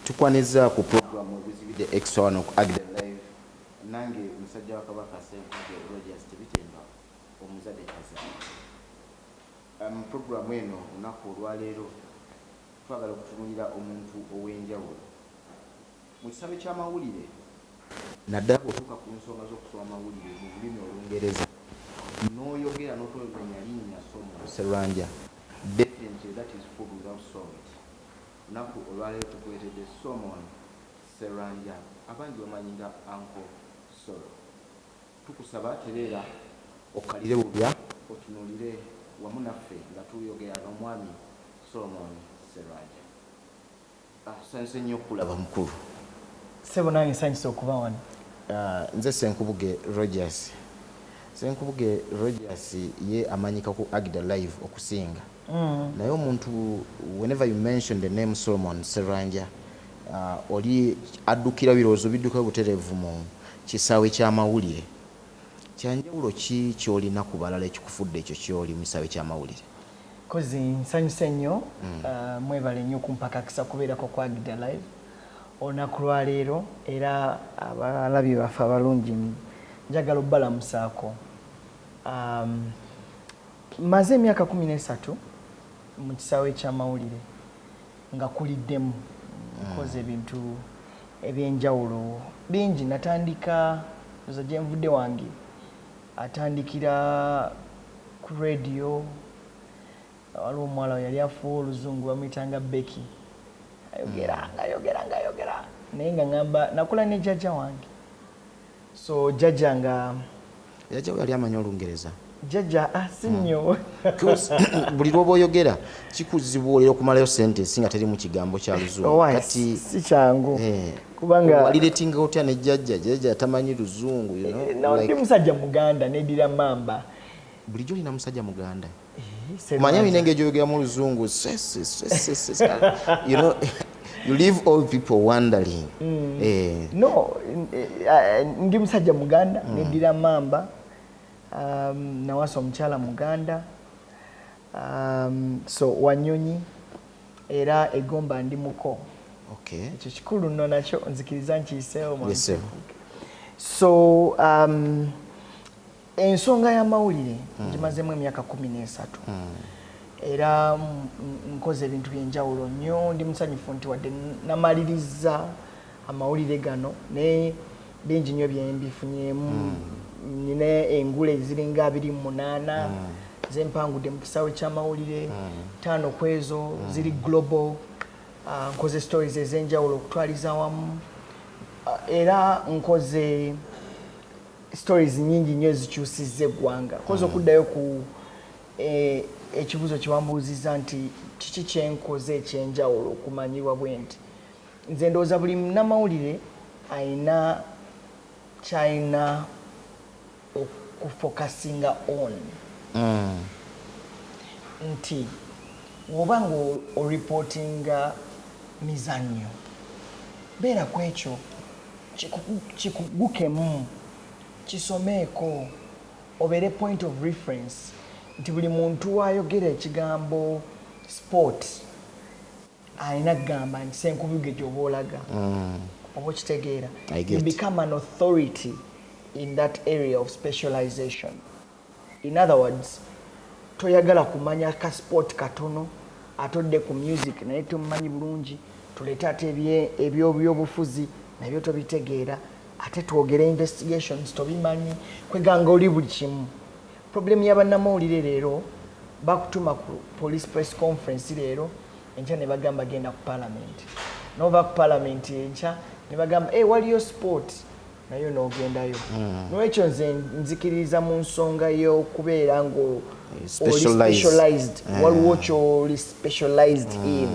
tukwaniza ku program obuzibide extra one ku Agda live nange musajja wa kabaka Sserwanja Rogers tebitenga omuzade kazana program eno unaku olwaleero twagala okutunulira omuntu ow'enjawulo mu kisabe ky'amawulire naddala otuuka ku nsonga z'okusoma amawulire mu lulimi Olungereza n'oyogera n'otolenya linnya Sserwanja, definitely that is food without salt. Naku olwaleero tukuleetedde Solomon Sserwanja abangi bamanyi nga Uncle Solo. Tukusaba tereera okkalire bubya otunuulire wamu naffe nga tuyogera n'omwami Solomon Sserwanja. Nsanyuse nnyo okulaba mukulu. Ssebo nange nsanyuse okuba wano. Nze Ssenkubuge Rogers. Ssenkubuge Rogers ye amanyika ku Agda live okusinga. Naye omuntu whenever you mention the name Solomon Sserwanja oli addukira birowoozo bidduka butereevu mu kisaawe ky'amawulire. Kyanjawulo ki ky'olina ku balala ekikufudde ekyo ky'oli mu kisaawe ky'amawulire? Kozi nsanyuse nnyo mwebale nnyo kumpakakisa kubeerako ku Agda live olunaku lwaleero era abalabi baffe abalungi njagala obbalamusaako. Maze emyaka 13 mu kisaawe ky'amawulire nga kuliddemu nkoze ebintu ebyenjawulo bingi. Natandika oza gye nvudde wange atandikira ku radio. Waliwo omuwala yali afuwa oluzungu bamuyitanga Becky, ayogera naye nga ngamba nakula ne jjajja wange. So jjajja nga Jjajja yali amanya Olungereza? Jjajja si nnyo. Buli lwoba oyogera kikuzibuulira okumalayo sentence nga teri mu kigambo kya Luzungu. Kati si kyangu kubanga waliretinga otya ne jjajja tamanyi Luzungu, you know? Ndi musajja Muganda nedira mamba. Bulijjo olina musajja Muganda? Manya binenge gy'oyogera mu Luzungu. You know, you leave all people wondering. No, ndi musajja Muganda nedira mamba. Nawasa omukyala Muganda. So Wanyonyi era Egomba ndi muko. Okay. Ekyo kikulu nno nakyo nzikiriza nkiyiseewo. So ensonga y'amawulire ngimazemu emyaka 13 era nkoze ebintu byenjawulo nnyo. Ndi musanyufu nti wadde namaliriza amawulire gano naye bingi nnyo byembifunyemu. Nina engule ziringa 28 zempangudde mu kisaawe ky'amawulire 5 kwezo ziri global. Nkoze stories ez'enjawulo okutwaliza wamu era nkoze stories nyingi nnyo ezikyusizza eggwanga. Nkoze okuddayo ku ekibuuzo kiwambuuziza nti kiki kyenkoze ekyenjawulo okumanyibwa bwe nti nze ndowooza buli munnamawulire ayina kyayina okufokasinga on. Nti woba nga oripotinga mizannyo beera ku ekyo kikugukemu kisomeeko obeere point of reference nti buli muntu ayogera ekigambo sport alina kugamba nti Ssenkubuge gy'oba olaga oba okitegeera. You become an authority in that area of specialization. In other words, toyagala kumanya ka sport katono atodde ku music naye tomumanyi bulungi, tuleete ate eby'obufuzi nabyo tobitegeera, ate twogere investigations tobimanyi, kweganga oli buli kimu. Problem y'abannamawulire leero bakutuma ku police press conference leero enkya ne bagamba genda ku parliament. Nova ku parliament enkya ne bagamba waliyo sport nayo n'ogendayo. N'ekyo nze nzikiriza mu nsonga y'okubeera ngo specialized. Waliwo ky'oli specialized in.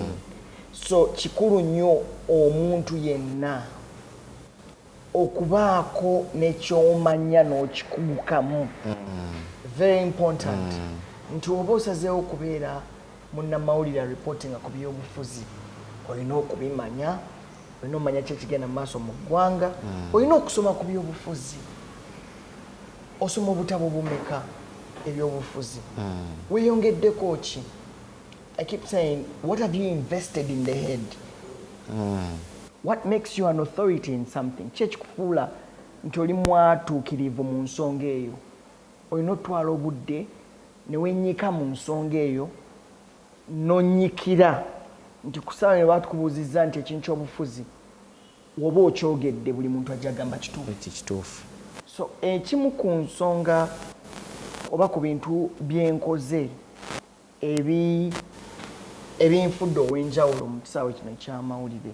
So kikulu nnyo omuntu yenna okubaako n'ekyomanya n'okikugukamu. Very important. Nti oba osazeewo okubeera munnamawulire reportinga ku by'obufuzi olina okubimanya, olina omanya ki ekigenda mu maaso mu ggwanga, olina okusoma ku by'obufuzi. Osoma obutabo bumeka ebyobufuzi? Weeyongeddeko ki? I keep saying, what have you invested in the head? what makes you an authority in something kyekikufuula nti oli mwatuukirivu mu nsonga eyo olina otwala obudde ne wennyika mu nsonga eyo nonyikira nti kusaba ne batukubuuzizza nti ekintu ky'obufuzi woba okyogedde buli muntu ajja gamba kituufu. So ekimu ku nsonga oba ku bintu byenkoze ebinfudde ow'enjawulo mu kisaawe kino ekyamawulire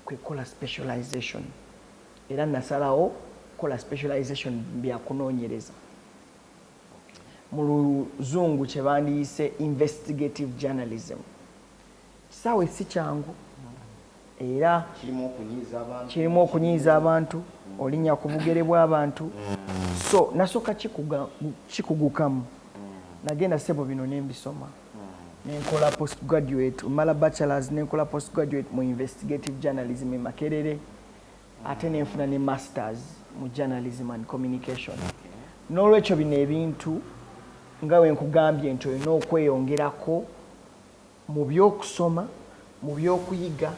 kwe kola specialization era nasalawo kola specialization byakunoonyereza mu luzungu kye bandiyise investigative journalism. Kisaawe si kyangu era kirimu okunyiiza abantu olinnya ku bugere bw'abantu so nasooka kikugukamu nagenda sebo bino nembisoma nenkola postgraduate mala bachelors nenkola postgraduate mu investigative journalism e Makerere ate nenfuna ne masters mu journalism and communication. N'olwekyo bino ebintu nga we nkugambye nti olina okweyongerako mu by'okusoma mu by'okuyiga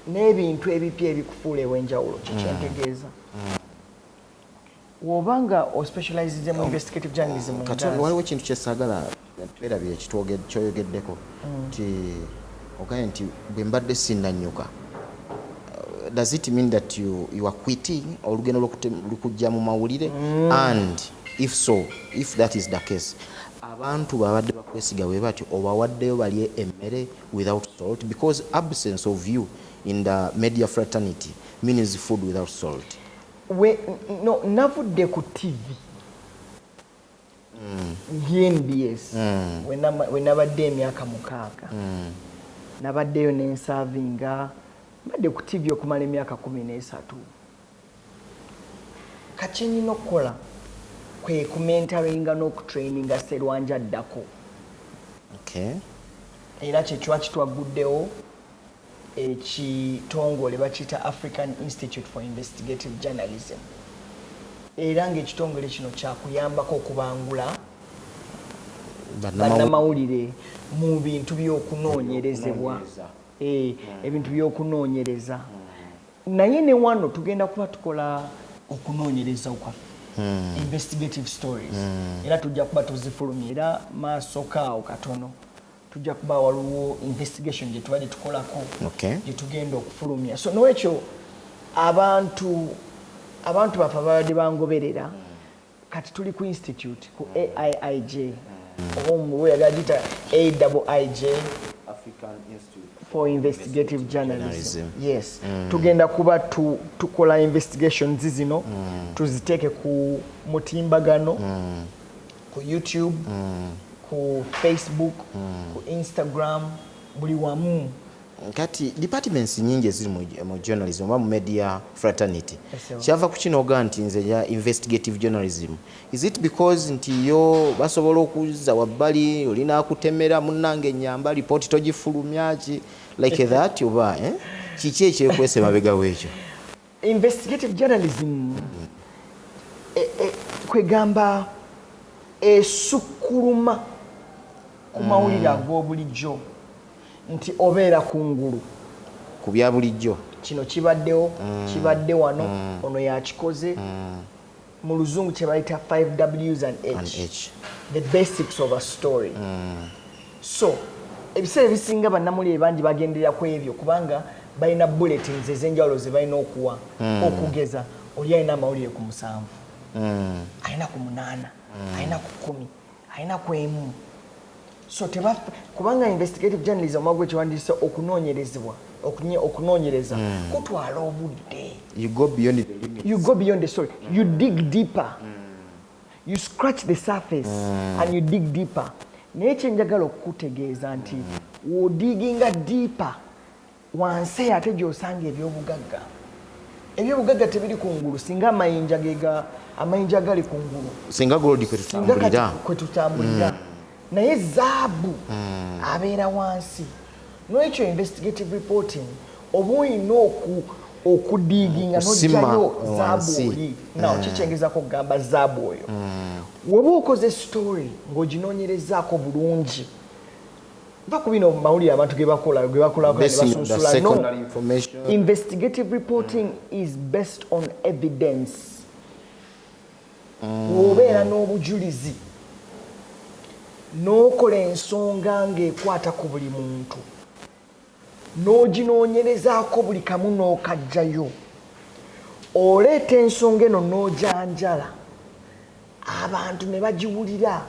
n'ebintu ebipya ebikufuula ew'enjawulo kikyentegeeza w'obanga ospecialize mu investigative journalism waliwo ekintu kyesaagala twerabire kyoyogeddeko nti ogaye nti bwe mbadde sinnannyuka does it mean that you are quitting olugendo lukujja mu mawulire and if so if that is the case abantu babadde bakwesiga bwe batyo obawaddeyo balye emmere without salt because absence of you in the media fraternity means food without salt. No, navudde ku TV NBS we nabadde emyaka 6 nabaddeyo nensavinga mbadde ku TV okumala emyaka 13 kachenino okukola kwe kumentaringa n'okutraininga Sserwanja Abotodde. Okay. Era kyekiwa kitwaguddewo ekitongole bakiyita African Institute for Investigative Journalism era ng'ekitongole kino kyakuyambako okubangula bannamawulire mu bintu by'okunoonyerezebwa ebintu by'okunoonyereza naye ne wano tugenda kuba tukola okunoonyereza kwaffe investigative stories era tujja kuba tuzifulumya era maasokaawo katono tujja kuba waliwo investigation gye tubadde tukolako gye tugenda okufulumya so n'ekyo abantu baffe ababadde bangoberera kati tuli ku institute ku AIIJ oba yagala giyita AIIJ African Institute for Investigative Journalism. Yes. Tugenda kuba tukola investigations zino tuziteeke ku mutimbagano ku YouTube ku Facebook ku Instagram buli wamu kati departments nyingi eziri mu journalism oba mu media fraternity kyava ku kino oga nti nze ya investigative journalism is it because nti yo basobola okuza wabbali olina akutemera munnange ennyamba report togifulumya ki like that oba kiki ekyekwese mabega w'ekyo investigative journalism kwegamba esukkuluma ku mawulire ag'obulijjo nti obeera kungulu ku bya bulijjo kino kibaddewo kibadde wano ono yakikoze mu luzungu kye bayita 5 Ws and H the basics of a story so ebiseera ebisinga bannamawulire bangi bagenderera ku ebyo kubanga balina bulletins ez'enjawulo ze balina okuwa okugeza oli alina amawulire ku 7 alina ku 8 alina ku 10 alina ku 1 so kubanga investigative journalism mwagwe kiwandiise okunoonyereza kutwala obudde you go beyond the limits. You go beyond the story. You dig deeper. You scratch the surface and you dig deeper. Naye kyenjagala okukutegeeza nti wodiginga deeper wansi ate gy'osanga ebyobugagga. Ebyobugagga tebiri kungulu singa amayinja gali kungulu. Singa gold kwe tutambulira. Naye zaabu abeera wansi. N'ekyo investigative reporting oba olina okudiginga n'ojjayo zaabu oli nawo kikyengezako okugamba zaabu oyo woba okoze story ng'oginoonyerezaako bulungi bakubino mawulire abantu ge bakola basula no. Investigative reporting is based on evidence. Wobeera n'obujulizi n'okola ensonga ng'ekwata ku buli muntu n'oginoonyerezaako buli kamu n'okajjayo oleeta ensonga eno n'ojanjala abantu ne bagiwulira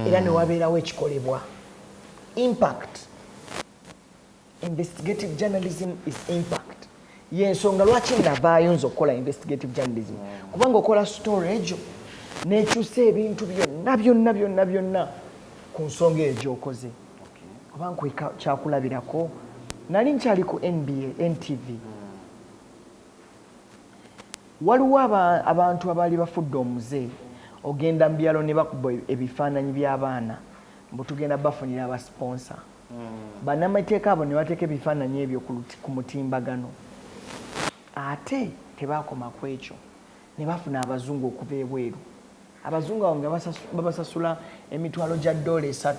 era ne wabeerawo ekikolebwa. Impact. Investigative journalism is impact. Yensonga lwaki navaayo nze okukola investigative journalism kubanga okola story egyo n'ekyusa ebintu byonna ku nsonga eyo gy'okoze. Oba nkweka kyakulabirako nali nkyali ku NTV waliwo abantu abaali bafudde omuze ogenda mu byalo ne bakuba ebifaananyi by'abaana mbu tugenda bafunira abasponsa. Bannamateeka abo ne bateeka ebifaananyi ebyo ku mutimbagano ate tebaakoma ku ekyo ne bafuna abazungu okuva ebweru. Abazungu abo nga babasasula emitwalo gya $3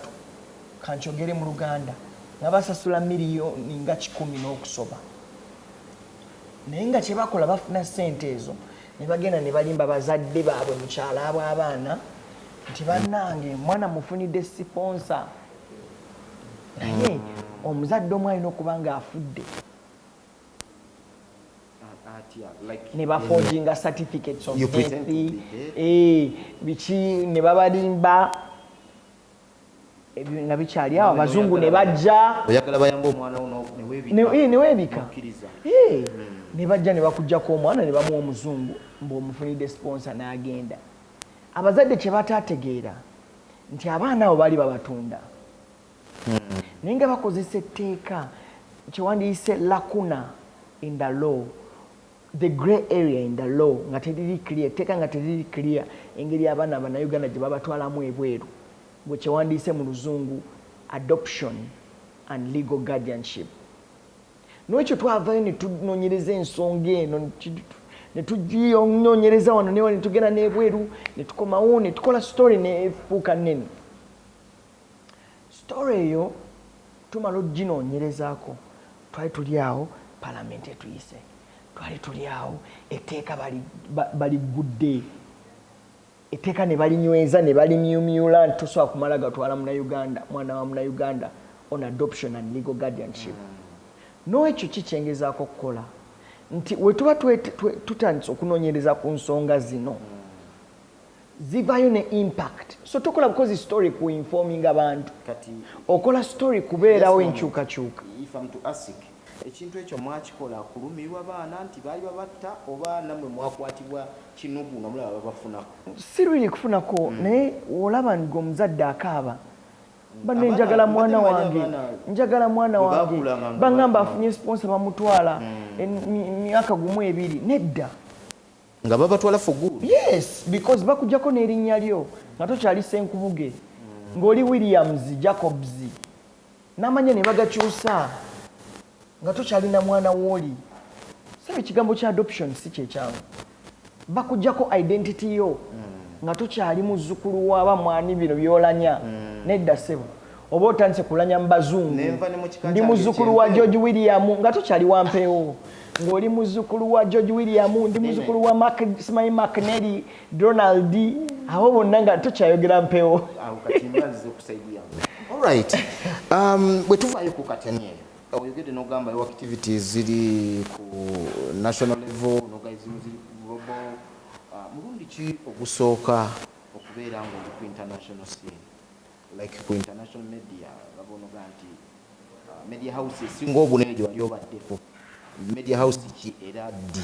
kankyogere mu Luganda nga basasula miliyoni nga 10 n'okusoba. Naye nga kye bakola bafuna ssente ezo ne bagenda ne balimba bazadde baabwe mu kyalo ab'abaana nti bannange mwana mufunidde siponsa. Naye omuzadde omu alina okuba ng'afudde ne baforginga certificates of death biki ne babalimba nga bikyali awo abazungu ne bajja ne weebika ne bajja ne bakuggyako omwana ne bamuwa omuzungu mbw'omufunidde sponsor n'agenda. Abazadde kye bataategeera nti abaana abo baali babatunda naye nga bakozesa etteeka kyewandiyise lacuna in the law, the grey area in the law nga teriri clear, etteeka nga teriri clear engeri abaana Abannayuganda gye babatwalamu ebweru bwe kyewandiyise mu Luzungu adoption and legal guardianship. N'ekyo twavayo ne tunoonyereza ensonga eno ne tuginoonyereza wano ne tugenda n'ebweru ne tukomawo ne tukola story neefuuka nnene. Story eyo tumala oginoonyerezaako twali tuli awo palamenti etuyise, twali tuli awo etteeka baligudde, etteeka ne balinyweza ne balimyumyula nti tosobola kumala gatwala Munnayuganda, mwana wa Munnayuganda on adoption and legal guardianship. N'ekyo kikyengezaako okukola nti we tuba tutandise okunoonyereza ku nsonga zino zivaayo ne impact. So tokola bukozi story ku informing abantu, okola story kubeerawo enkyukakyuka. Ekintu ekyo mwakikola kulumirwa baana nti baali babatta oba nammwe mwakwatibwa kinugu nga mulaba babafunako? Si lwiri kufunako naye olaba nga omuzadde akaaba banne njagala mwana wange, njagala mwana wange, bangamba afunye sponsor bamutwala emyaka gumu ebiri. Nedda nga babatwala for good. Yes, because bakujjako n'erinnya lyo nga tokyali Senkubuge ng'oli Williams Jacobs n'amanya ne bagakyusa nga tokyalina mwana w'oli. Sabe ekigambo kya adoption si kyekyangu, bakujjako identity yo nga tokyali muzzukulu w'aba mwani bino byolanya. Nedda ssebo oba otandise kulanya mu bazungu ndi muzzukulu wa George William nga tokyali wampeewo, ng'oli muzzukulu wa George William ndi muzzukulu wa Smile McNally Donald abo bonna nga tokyayogera mpeewo. Alright, bwe tuvaayo ku kateni oyogedde n'ogamba yo activities ziri ku national level n'ogazimu ziri ku global. Mulundi ki ogusooka okubeera ng'oli ku international scene like ku international media babonoga nti media houses singa obunene gye wali obaddeko media house ki era ddi?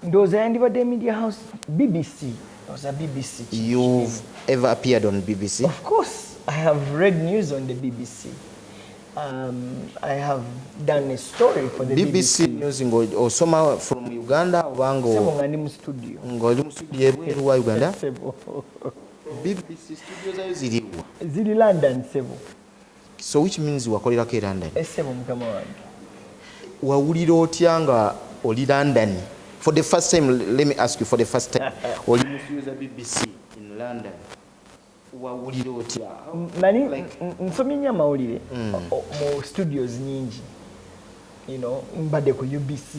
Ndowooza yandibadde media house BBC. Ndowooza BBC. You've ever appeared on BBC? Of course, I have read news on the BBC. I have done a story for the BBC News osoma from Uganda obango ng'oli mu studio ebweru wa Uganda. BBC studios ayo ziriwa? Ziri London sebo. So which means wakolerako e London? Sebo mukama wange. Wawulira otya nga oli London for the first time? Let me ask you, for the first time oli musuuza BBC in London, wawulira otya mani nsomye nnyo amawulire mu studios nyingi mbadde ku UBC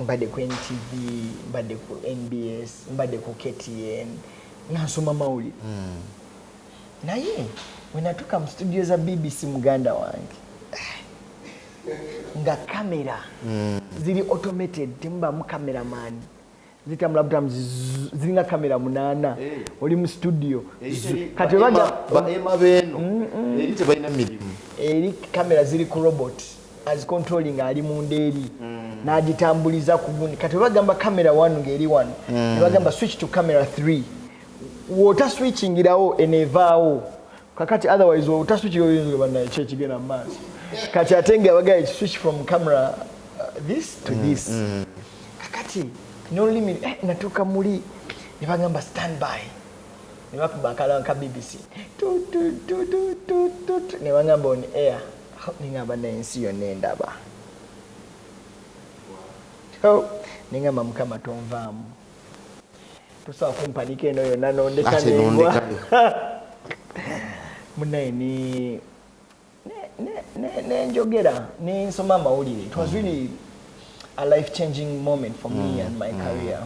mbadde ku NTV mbadde ku NBS mbadde ku KTN nasoma amawulire naye wenatuuka mu studio za BBC muganda wange nga kamera ziri automated temubamu cameraman zitamulabutamu ziringa kamera 8 oli mu studio kati emabeno eri tebalina mirimu eri kamera ziri ku robot as controlling ali munderi nagitambuliza ku gundi kati bagamba kamera 1 ngeri 1 bagamba switch to camera 3 wota switching irawo enevaawo kakati otherwise wota switch yoyinzo bana chechigena mass kati atenge abagaye switch from camera this to this kakati no limit natuka muli nibagamba standby nibakuba kalanka BBC nibagamba on air ningamba nensi yo nendaba ningamba mukama tonvaamu tusawa kumpanike eno yonna nondekanengwa munaye nenjogera nensoma amawulire. It was really a life-changing moment for me and my career.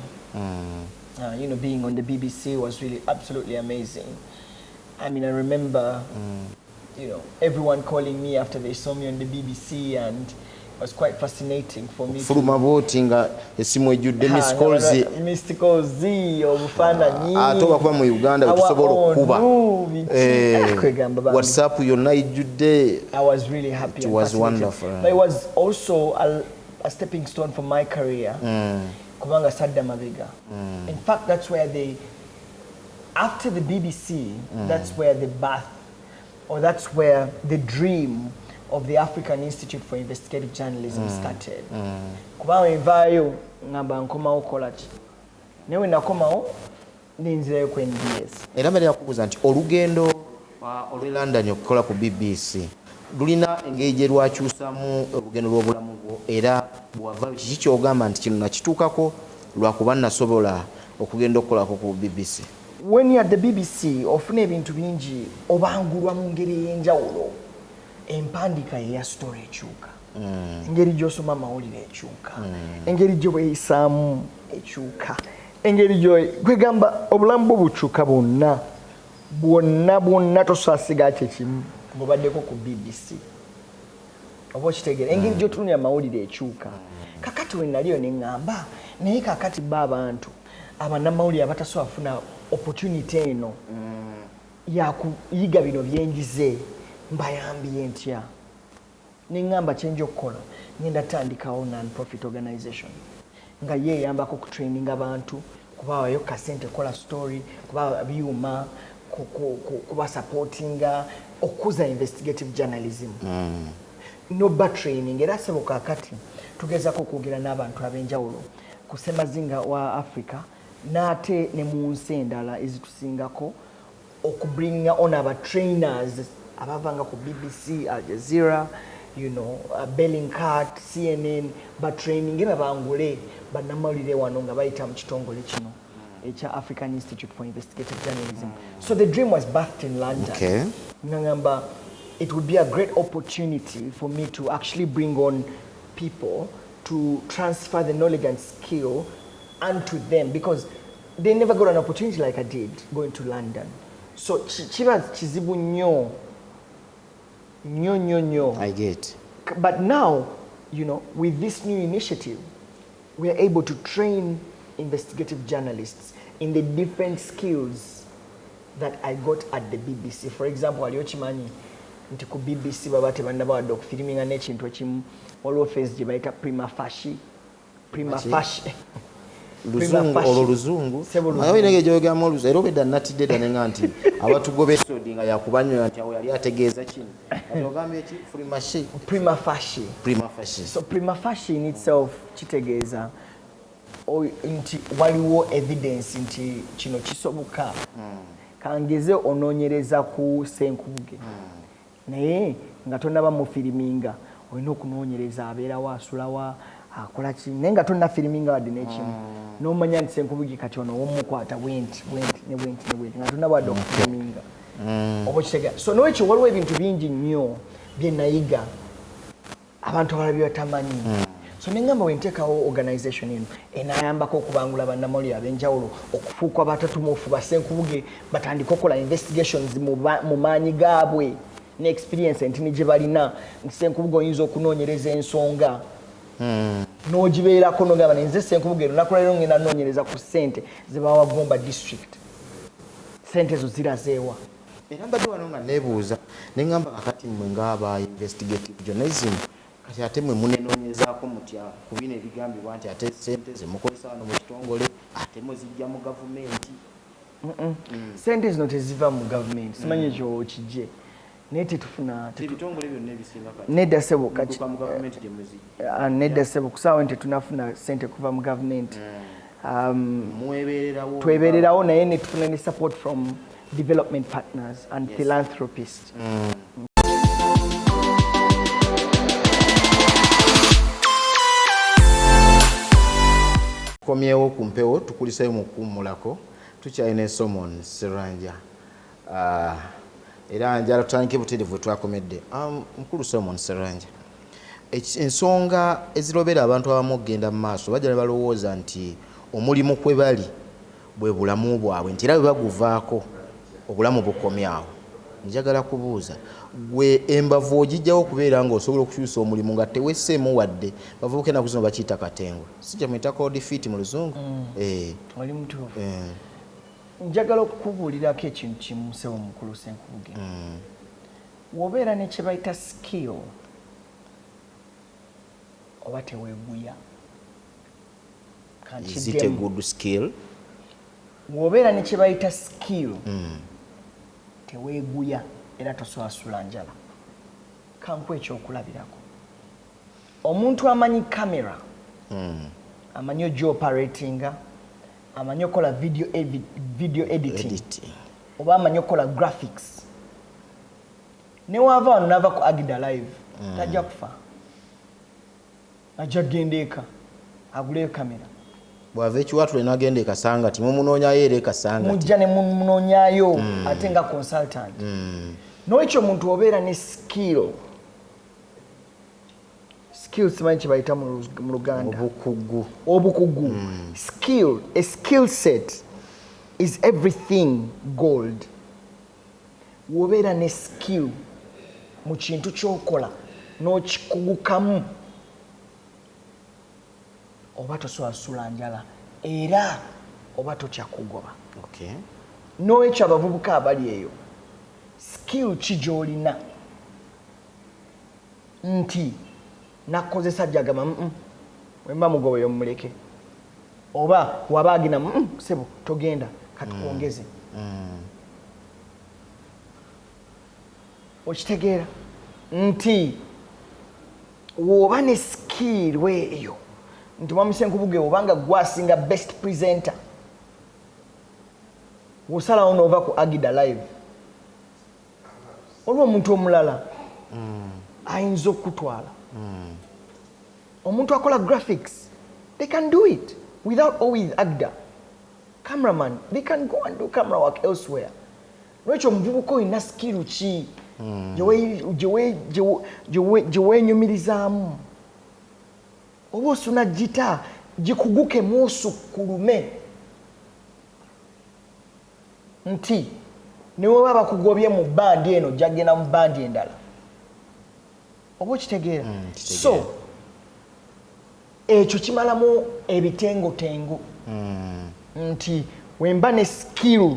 Being on the BBC was really absolutely amazing. I mean, I remember, everyone calling me after they saw me on the BBC, and it was quite fascinating for me. Fuluma voting esimu ejudde Mr. Kozi obufana nyingi atoba kuba mu Uganda tusobola okuba WhatsApp yonna ejudde. I was really happy. It was wonderful. But it was also a stepping stone for my career. Kubanga sadda mabega. In fact, that's where after the BBC, that's where the birth, or that's where the dream of the African Institute for Investigative Journalism started. Kubanga envayo ngamba nkomawo kolaki. Newe nakomawo ninzireyo ku NBS. Era mbere yakubuza nti olugendo olwe London okukola ku BBC lulina engeri gye lwakyusamu olugendo lw'obulamu bwo era bwavayo kiki kyogamba nti kino nakituukako lwakuba nasobola okugenda okukolako ku BBC? When you're at the BBC ofuna ebintu bingi obangulwa mu ngeri ey'enjawulo. Empandika ya story ekyuka. Engeri gy'osoma amawulire ekyuka. Engeri gye weeyisaamu ekyuka. Engeri gye kwegamba obulamu bwo bukyuka bwonna tosaasiga kyekimu ng'obaddeko ku BBC. Oba okitegeera engeri gy'otunulira amawulire ekyuka. Kakati we naliyo ne ŋŋamba naye kakati abantu abannamawulire abatasobola kufuna opportunity eno yakuyiga bino byenjize mbayambiye ntya. Ne ŋŋamba kyenja okukola ngenda tandikawo non-profit organization nga yeeyambako ku training abantu kubawayo kasente kola story kubawa byuma kuba supportinga okuza investigative journalism noba training era sebo kakati tugezako okwogera n'abantu ab'enjawulo ku Ssemazinga wa Africa n'ate ne mu nsi endala ezitusingako okubringa on aba trainers abavanga ku BBC, Al Jazeera, Bellingcat, CNN, but training babangule bannamawulire wano nga bayita mu kitongole kino ekya African Institute for Investigative Journalism. So the dream was birthed in London. Okay. Ngamba, it would be a great opportunity for me to actually bring on people to transfer the knowledge and skill unto them because they never got an opportunity like I did going to London. So chiba chizibu nyo. I get. But now, with this new initiative, we are able to train investigative journalists in the different skills that I got at the BBC. For example, aliochimanyi nti ku BBC babate banda bawadde okufiriminga n'ekintu ekimu waliwo phase gye bayita prima facie. Luzungu naye nege jogamu oluzungu era obedda natidde ddala nga nti abatugoba episode nga yakubanywa nti awo yali ategeeza kino atogambye eki prima facie. So prima facie in itself kitegeeza nti waliwo evidence nti kino kisoboka kangeze onoonyereza ku Senkubuge naye nga tonaba mufiriminga olina okunoonyereza abeerawo asulawa akola ki naye nga tonna firiminga wadde n'ekimu n'omanya nti Ssenkubuge kati ono womukwata bwenti nga tonna wadde okufiriminga oba okitegeera so n'ekyo waliwo ebintu bingi nnyo bye nayiga abantu abalala bye batamanyi so nengamba wenteekawo organisation eno enaayambako okubangula bannamawulire ab'enjawulo okufuuka abatatumuufu ba Ssenkubuge batandika okukola investigations mu maanyi gaabwe ne experience entini gye balina nti Ssenkubuge oyinza okunoonyereza ensonga n'ogibeerako n'ogamba nze Ssenkubuge olunaku lwaleero ngenda noonyereza ku ssente ze bawa Gomba district ssente ezo zirazeewa era mbadde wano nga neebuuza ne ngamba kakati mmwe ng'aba investigative journalism kati ate mmwe munenoonyezaako mutya ku bino ebigambibwa nti ate ssente ze mukozesa wano mu kitongole ate muzijja mu gavumenti ssente zino teziva mu gavumenti simanyi ekyo kijje naye tetufuna ebitongole byonna ebisinga nedda ssebo kati mu gavumenti gye muzijja nedda ssebo kusaawa nti tunafuna ssente kuva mu gavumenti twebeererawo naye ne tufuna ne support from development partners and philanthropists. Komyewo ku mpewo tukuliseyo mu kuwummulako tukyalina Solomon Sserwanja era njala tutandike butereevu twakomedde mukulu Solomon Sserwanja ensonga ezirobera abantu abamu okugenda mu maaso bajja ne balowooza nti omulimu kwe bali bwe bulamu bwabwe nti era bwe baguvaako obulamu bukomyawo njagala kubuuza gwe embavu ogijjawo okubeera ng'osobola okukyusa omulimu nga tewesseemu wadde bavubuka ennaku zino bakiyita katengwe sijja muyita cold feet mu luzungu oli mutuufu njagala okukubuulirako ekintu kimu ssebo mukulu Ssenkubuge wobeera ne kye bayita skill oba teweeguya is it a good skill wobeera ne kye bayita skill teweeguya era toswasula njala kanku ekyokulabirako omuntu amanyi kamera amanyi ogioperatinga amanyi okola video editing oba amanyi okola graphics newaava wano nava ku Agda live tajja kufa ajja genda eka aguleyo kamera bw'ava ekiwatule n'agenda ekasanga ti mumunoonyayo era ekasanga mujja ne mumunoonyayo ate nga consultant n'ekyo omuntu obeera ne skill simanyi kye bayita mu Luganda obukugu skill a skill set is everything gold wobeera ne skill mu kintu ky'okola n'okikugukamu oba toswasula njala era oba tokya kugoba n'ekyo abavubuka abali eyo skill ki gy'olina nti nakozesa jagama wemba mugoba yomuleke oba waba agina sebo togenda katukwongeze okitegeera nti woba ne skill weeyo nti mwami Ssenkubuge obanga gwasinga best presenter wosalawo n'ova ku Agda live olwo omuntu omulala ayinza okutwala omuntu akola graphics they can do it without always Agda cameraman they can go and do camera work elsewhere lwekyo omuvubuka olina skill ki gye weenyumirizaamu oba osuna gita gikuguke mwosukulume nti newe baba bakugobye mu bandi eno jagenda mu bandi endala oba okitegeera so ekyo kimalamu ebitengotengo nti wemba ne skill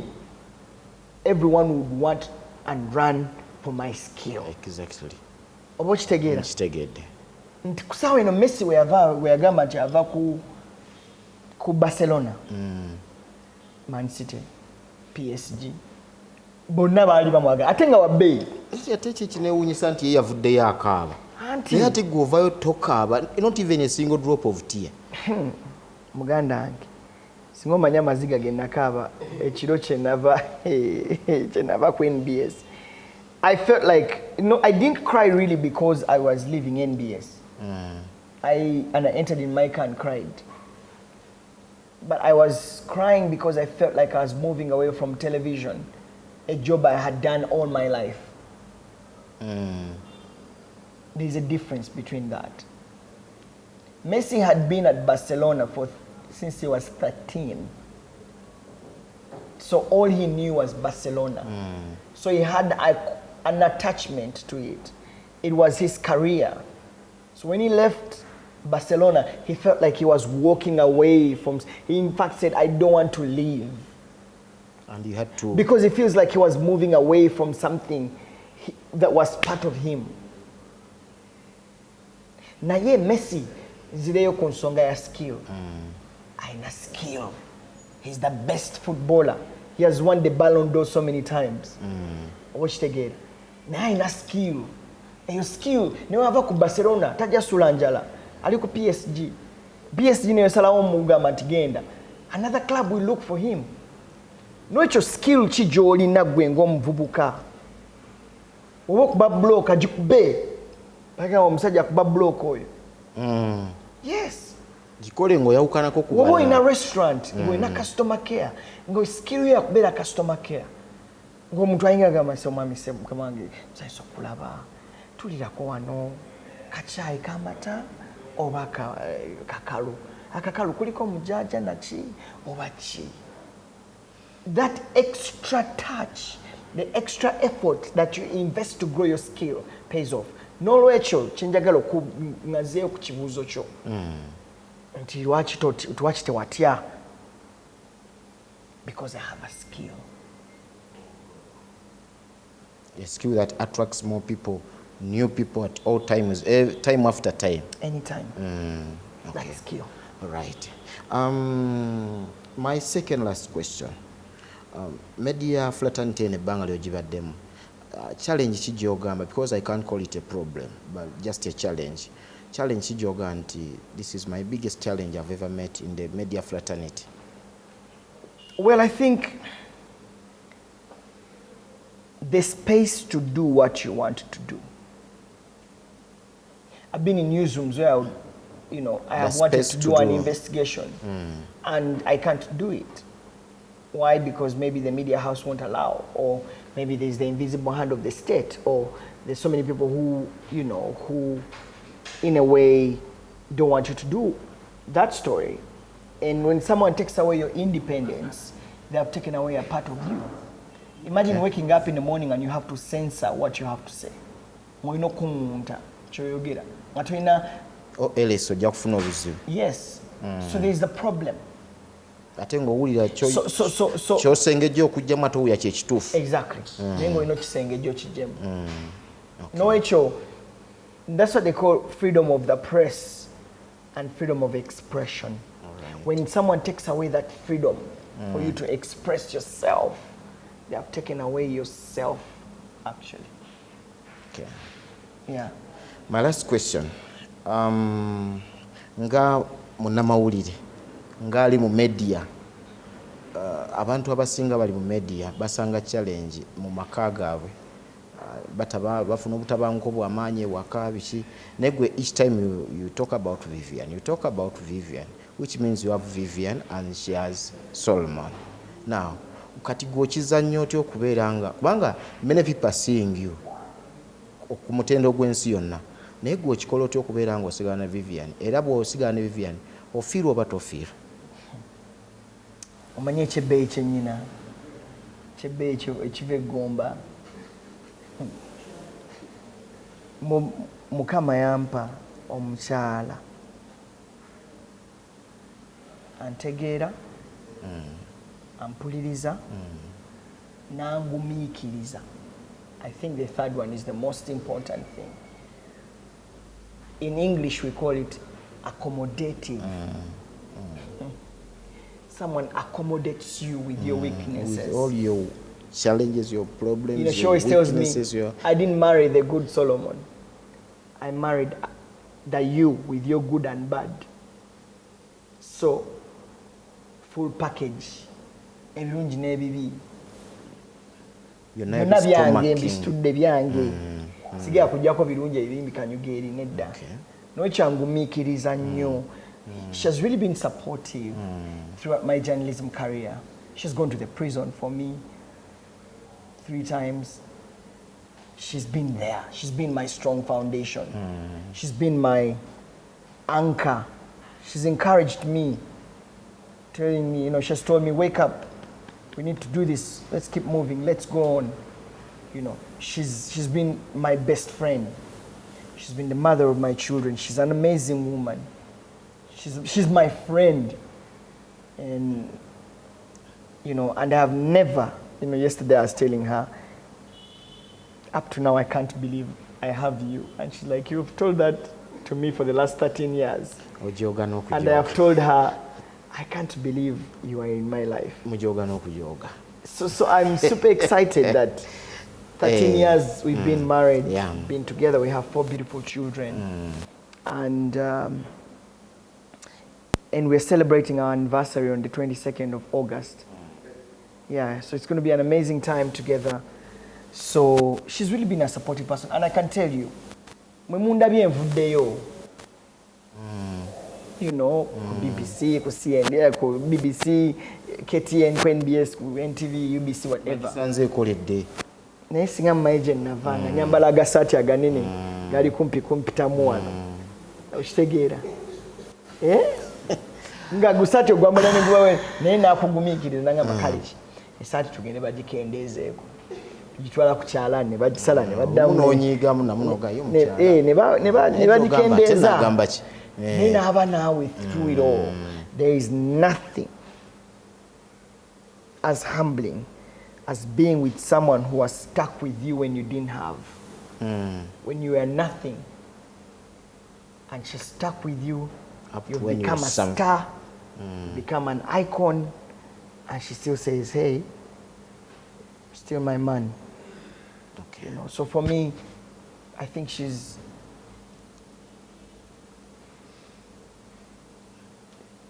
everyone would want and run for my skill exactly oba okitegeera kitegedde nti kusaawa eno Messi weyagamba nti ava ku Barcelona Man City PSG bonna baali bamwagala ate nga wabbeeyi ate kineewuunyisa nti ye yavuddeyo akaaba naye ate gweovayo tokaaba not even a single drop of tear muganda wange singa omanya amaziga ge nakaaba ekiro kyenava ku NBS I felt like I didn't cry really because I was leaving NBS I entered in my car and cried. But I was crying because I felt like I was moving away from television, a job I had done all my life. There's a difference between that. Messi had been at Barcelona since he was 13. So all he knew was Barcelona. So he had an attachment to it. It was his career. So when he left Barcelona, he felt like he was walking away from... He in fact said, I don't want to leave. And you had to... Because he feels like he was moving away from something that was part of him. Naye Messi, zileyo ku nsonga ya skill. Aina skill. He's the best footballer. He has won the Ballon d'Or so many times. Watch it again. Naye aina skill. Eyo skill, niwe ava ku Barcelona, tajja sulanjala. Ali ku PSG. PSG niyo salawo mugamba nti genda. Another club will look for him. N'ekyo skill ki gy'olina gwe ng'omuvubuka. Oba okuba block agikube. Paka omusajja akuba block oyo. Yes. Gikole ng'oyawukanako ku bana. Woba olina restaurant, ng'olina customer care. Ngo skill yo yakubeera customer care. Ng'omuntu ayinga agamba nti omwami Kamange nsanyusa okulaba. Tulirako wano kachai kamata oba kakalu. Akakalu kuliko omujaja naki oba ki. That extra touch, the extra effort that you invest to grow your skill pays off. N'olwekyo kyenjagala ngazeeyo ku kibuuzo kyo nti lwaki tewatya? Because I have a skill. A skill that attracts more people, new people at all times, time after time. Anytime. Okay. That skill. All right. My second last question. Media fraternity in ebbanga lyogibaddemu. Challenge ki gy'ogamba, because I can't call it a problem, but just a challenge. Challenge ki gy'ogamba nti this is my biggest challenge I've ever met in the media fraternity? Well, I think the space to do what you want to do. I've been in newsrooms where I have wanted to do an investigation and I can't do it. Why? Because maybe the media house won't allow, or maybe there's the invisible hand of the state, or there's so many people who in a way don't want you to do that story. And when someone takes away your independence, they have taken away a part of you. Imagine waking up in the morning and you have to censor what you have to say. Yes. So there's the problem. Ate ng'owulira ky'osengejja okugyamu ate owulira kye kituufu. Exactly. Naye ng'olina okisengejja okiggyemu. N'ekyo, that's what they call freedom of the press and freedom of expression. Right. When someone takes away that freedom for you to express yourself, they have taken away yourself, actually. Okay. Yeah. My last question. Nga munnamawulire, nga ali mu media, abantu abasinga bali mu media basanga challenge mu maka gaabwe. Bafuna obutabanguko bw'amaanyi ewaka biki. Negwe each time you talk about Vivian, which means you have Vivian and she has Solomon. Now, kati gwokiza nnyo otya okubeera nga, kubanga many people are seeing you ku mutendo gw'ensi yonna, naye gwe okikola otya okubeera nga osigala ne Vivian, era bw'osigala ne Vivian ofiirwa oba tofiirwa? Omanye ekyebbeeyi kyennyina, ekyebbeeyi ekiva eggomba. Mukama yampa omukyala antegeera, ampuliriza, n'angumiikiriza. I think the third one is the most important thing. In English we call it accommodative. Someone accommodates you with your weaknesses. With all your challenges, your problems, she always tells me, I didn't marry the good Solomon. I married the you with your good and bad. So, full package. Ebirungi n'ebibi. Byonna byange mbisitudde byange. Sigera kujjako birungi ebimbi kanyuga eri nedda. nokyangumikiriza nnyo. She has really been supportive throughout my journalism career. She's gone to the prison for me 3 times. She's been there. She's been my strong foundation. She's been my anchor. She's encouraged me, telling me, you know, she's told me, wake up, we need to do this, let's keep moving, let's go on. You know, she's been my best friend. She's been the mother of my children. She's an amazing woman. She's my friend. And, you know, and I have never, you know, yesterday I was telling her, up to now I can't believe I have you. And she's like, you've told that to me for the last 13 years. And I have told her, I can't believe you are in my life. So I'm super excited that 13 years we've been married, been together, we have 4 beautiful children. And we're celebrating our anniversary on the 22nd of August. Yeah, so it's going to be an amazing time together. So she's really been a supportive person. And I can tell you, you know, BBC, CNN, BBC, KTN, NBS, NTV, UBC, whatever. Nesinga maije navanga nyambala agasati aganene gali kumpi tamuwano okitegeera nga gusati ogwambalane gwawe naye nakugumikiriza ngamba college esati tugende bagikendezeeko tugitwala ku kyalani ne bagisala ne baddamu munonyigamu namunogayo mu kyala ne bagikendeeza gamba ki naye naaba naawe through it all. There is nothing as humbling as being with someone who was stuck with you when you didn't have, when you were nothing, and she's stuck with you. You've become a star, become an icon, and she still says, hey, still my man. Okay. You know, so for me, I think she's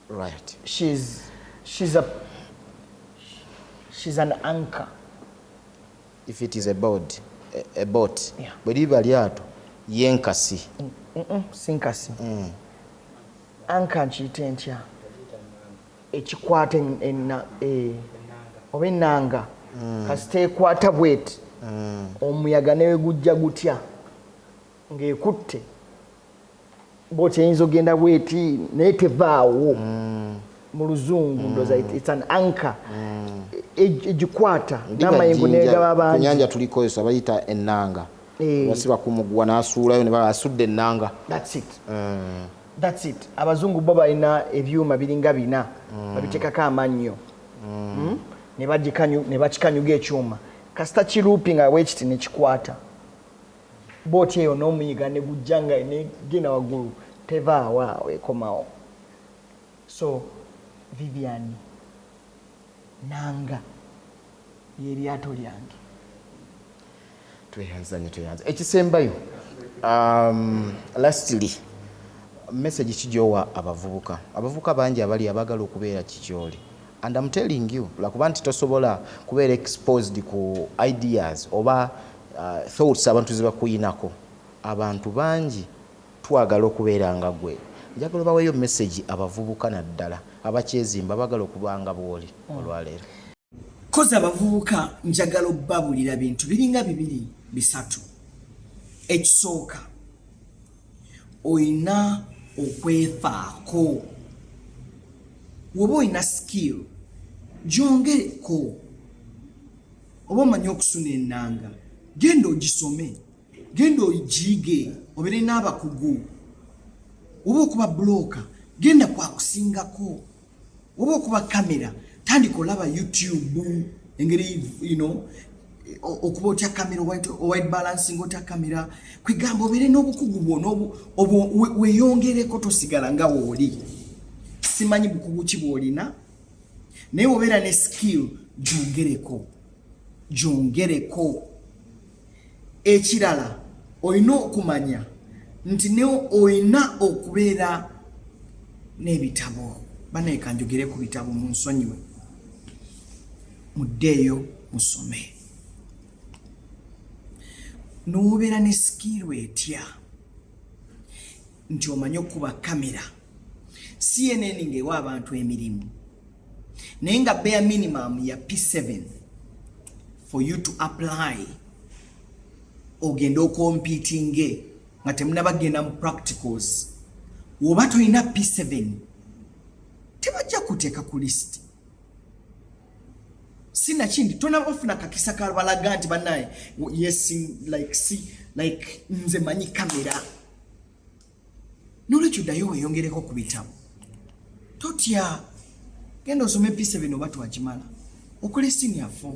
right. She's an anchor. If it is a boat, but if aliato yenkasi. Sinkasi. Anchor nchitentya. Echikwate obenanga. Kasite kwata bwet. Omuyaga newe gujja gutya. Ngekutte. Bote yinzo genda bweti netevaawo. Muluzungu ndoza it's an anchor. Ejikwata namayingo negaba abantu kunyanja tulikoyesa bayita ennanga basiba kumugwa nasuulayo ne basudde ennanga. That's it. Abazungu bo balina ebyuma biringa bina babitekako amannyo ne bakikanyuga ekyuma kasita kiruupinga wekiti nekikwata booti eyo n'omuyiga ne gujjanga negenda waggulu tevaawo awo ekomawo. So Vivian nanga yeryato lyange tweyanza ekisembayo. Lastly, message kijowa abavubuka bangi abali abagala okubeera kikyoli, and I'm telling you lwakuba nti tosobola kubeera exposed ku ideas oba thoughts abantu zebakuyinako. Abantu bangi twagala okubeera nga gwe. Njagala baweeyo message abavubuka naddala abakyezimba bagala okubanga bwoli olwaleero. Koza abavubuka njagala obbabulira bintu biringa 2-3. Ekisooka oyina okwefaako. Woba oyina skill gyongereko. Oba omanyi okusuna ennanga genda ogisome, genda ogiige, obeere n'abakugu. Oba okuba bloka genda kwakusingako. Oba okuba kamera tandika olaba YouTube engeri okuba otya kamera white balancing otya kamera kwegamba obeere n'obukugu bwona weeyongereko tosigala nga wooli. Simanyi bukugu ki bw'olina naye obeera ne skill gyongereko. Ekirala olina okumanya nti ne oyina okubeera n'ebitabo. Banaye kanjogere ku bitabo munsonyiwe. Muddeeyo musome. N'obeera ne skill etya nti omanyi okuba kamera CNN ngewa abantu emirimu naye nga bare minimum ya P7 for you to apply ogenda okompeting nga temunabagenda mu practicals woba toyina P7 tebajja kuteeka ku list sina kindi tonabafuna kakisa kalabalaga nti banaye yes like nze manyi kamera nolwekyo ddayo weeyongereko ku bitabu totya genda osome P7 oba twakimala okole senior 4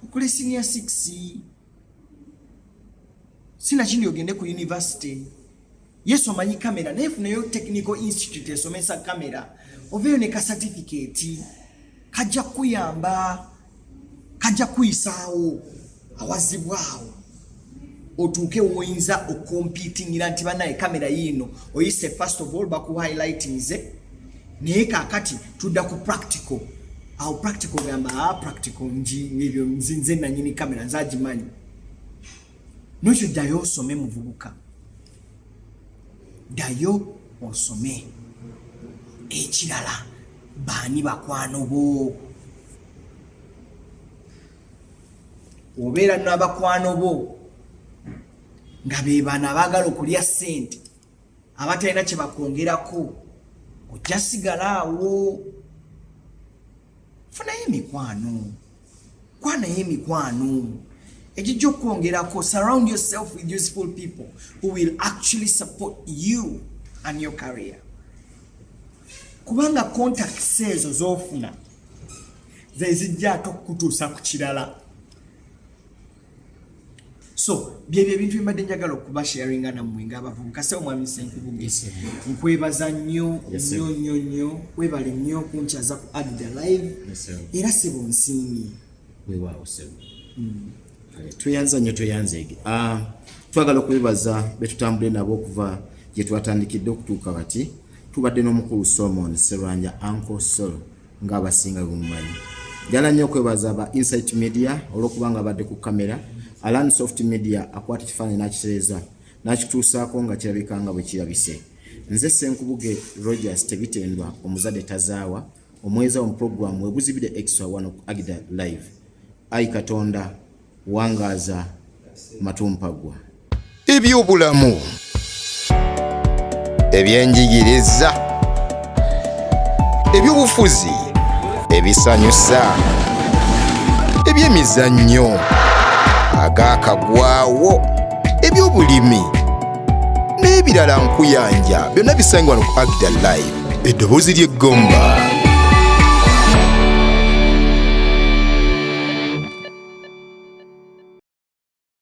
okole senior 6 sina kindi ogende ku university yesu omanyi kamera naye funayo technical institute esomesa kamera oveyo ne ka certificate kajja kuyamba kajja kuyisaawo awazibwawo otuuke woyinza okompetingira nti banaye kamera yino oyise first of all baku highlightinze naye kakati tudda ku practical awo practical gamba practical ebyo nze nanyini kamera nzagimanyi nokyo ddayo osome muvubuka ddayo osome ekirala baani bakwano bo obeera n'abakwano bo nga be bana abaagala okulya ssente abatalina kye bakwongerako ojja sigala awo funayo emikwano kwanayo emikwano ekijja okwongerako. Surround yourself with useful people who will actually support you and your career. Kubanga contacts ezo zofuna ze zijja okukutuusa ku kirala. So byebyo ebintu mbadde njagala okuba sharinga nammwe ng'abavubuka. Kase omwami Senkubuge nkwebaza nnyo nnyo webale nnyo kunkyaza ku Agda live era sebo nsiimye weewaawo sebo tweyanza nnyo tweyanzeege. Twagala okwebaza betutambule nabo okuva gye twatandikidde okutuuka kati. Tubadde n'omukulu Solomon Sserwanja Uncle Sol ng'abasinga bumumanyi. Njagala nnyo okwebaza aba Insight Media olw'okubanga badde ku kamera. Alan Soft Media akwata ekifaananyi n'akitereza n'akituusaako nga kirabika nga bwe kirabise. Nze Senkubuge Rogers Tebitendwa omuzadde tazaawa omweza mu program webuzibire extra wano ku Agda live. Ayi Katonda wangaaza matumpagwa. Ebyobulamu, ebyenjigiriza, ebyobufuzi, ebisanyusa, ebyemizannyo, agakagwawo, ebyobulimi n'ebirala nkuyanja byonna bisangibwa ku Agda live. Eddoboozi ly'eggomba.